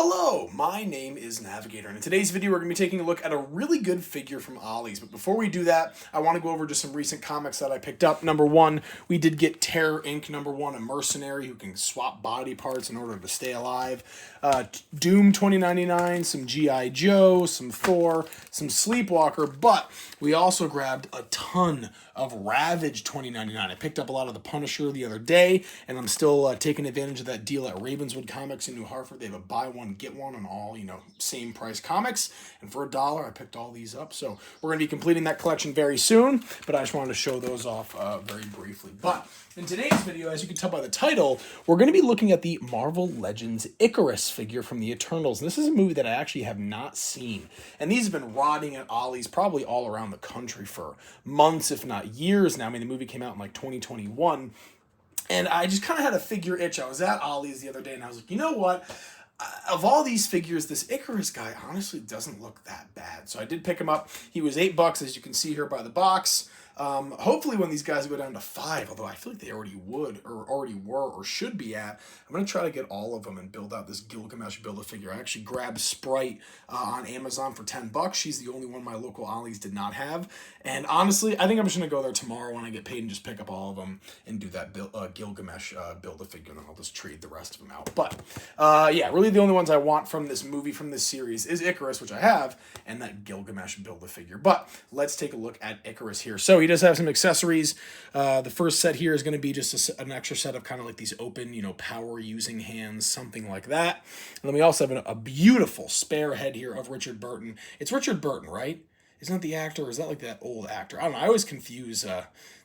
Hello, my name is Navigator, and in today's video we're going to be taking a look at a really good figure from OLLIE'S. But before we do that, I want to go over just some recent comics that I picked up. Number one, we did get Terror Inc. #1, a mercenary who can swap body parts in order to stay alive. Doom 2099, some G.I. Joe, some Thor, some Sleepwalker, but we also grabbed a ton of Ravage 2099. I picked up a lot of the Punisher the other day, and I'm still taking advantage of that deal at Ravenswood Comics in New Hartford. They have a buy one, get one on all, same price comics. And for $1, I picked all these up. So we're going to be completing that collection very soon, but I just wanted to show those off very briefly. But in today's video, as you can tell by the title, we're going to be looking at the Marvel Legends Ikaris figure from the Eternals. And this is a movie that I actually have not seen. And these have been rotting at OLLIE'S probably all around the country for months, if not years now. I mean, the movie came out in like 2021. And I just kind of had a figure itch. I was at OLLIE'S the other day, and I was like, you know what? Of all these figures, this Ikaris guy honestly doesn't look that bad. So I did pick him up. He was $8, as you can see here by the box. Hopefully when these guys go down to $5, although I feel like they already would, or already were, or should be at, I'm going to try to get all of them and build out this Gilgamesh Build-A-Figure. I actually grabbed Sprite on Amazon for $10. She's the only one my local OLLIE'S did not have. And honestly, I think I'm just going to go there tomorrow when I get paid and just pick up all of them and do that Gilgamesh Build-A-Figure, and then I'll just trade the rest of them out. But, yeah, really the only ones I want from this movie, from this series, is Ikaris, which I have, and that Gilgamesh Build-A-Figure. But let's take a look at Ikaris here. So he does have some accessories. The first set here is going to be just an extra set of kind of like these open, power-using hands, something like that. And then we also have a beautiful spare head here of Richard Burton. It's Richard Burton, right? Isn't that the actor, or is that like that old actor? I don't know. I always confuse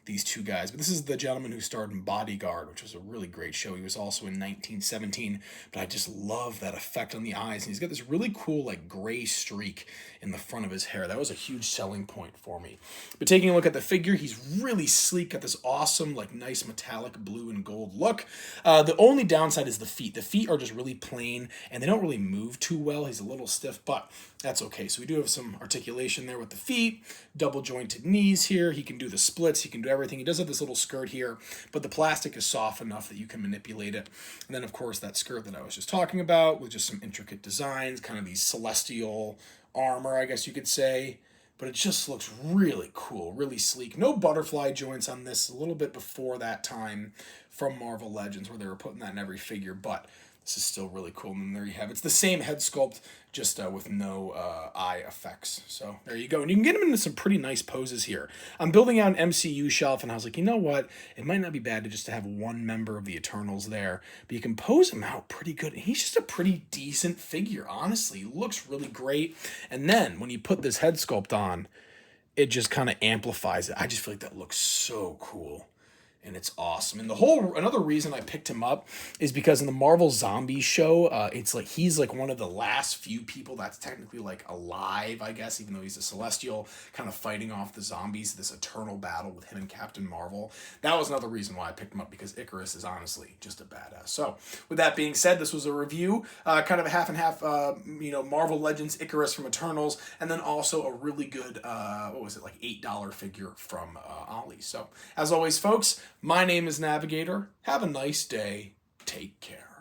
these two guys. But this is the gentleman who starred in Bodyguard, which was a really great show. He was also in 1917. But I just love that effect on the eyes. And he's got this really cool, like, gray streak in the front of his hair. That was a huge selling point for me. But taking a look at the figure, he's really sleek. Got this awesome, like, nice metallic blue and gold look. The only downside is the feet. The feet are just really plain, and they don't really move too well. He's a little stiff, but that's okay. So we do have some articulation there with the feet, double jointed knees here. He can do the splits. He can do everything. He does have this little skirt here, but the plastic is soft enough that you can manipulate it. And then, of course, that skirt that I was just talking about with just some intricate designs, kind of these celestial armor, I guess you could say. But it just looks really cool, really sleek. No butterfly joints on this, a little bit before that time from Marvel Legends where they were putting that in every figure, but this is still really cool. And then there you have it. It's the same head sculpt, just with no eye effects. So there you go. And you can get them into some pretty nice poses here. I'm building out an MCU shelf, and I was like, you know what? It might not be bad to just have one member of the Eternals there, but you can pose him out pretty good. And he's just a pretty decent figure, honestly. He looks really great. And then when you put this head sculpt on, it just kind of amplifies it. I just feel like that looks so cool. And it's awesome. And another reason I picked him up is because in the Marvel Zombies show, it's like he's like one of the last few people that's technically like alive, I guess, even though he's a Celestial, kind of fighting off the zombies, this eternal battle with him and Captain Marvel. That was another reason why I picked him up, because Ikaris is honestly just a badass. So with that being said, this was a review, kind of a half and half, Marvel Legends Ikaris from Eternals, and then also a really good, like $8 figure from OLLIE'S. So as always, folks, my name is Navigator. Have a nice day. Take care.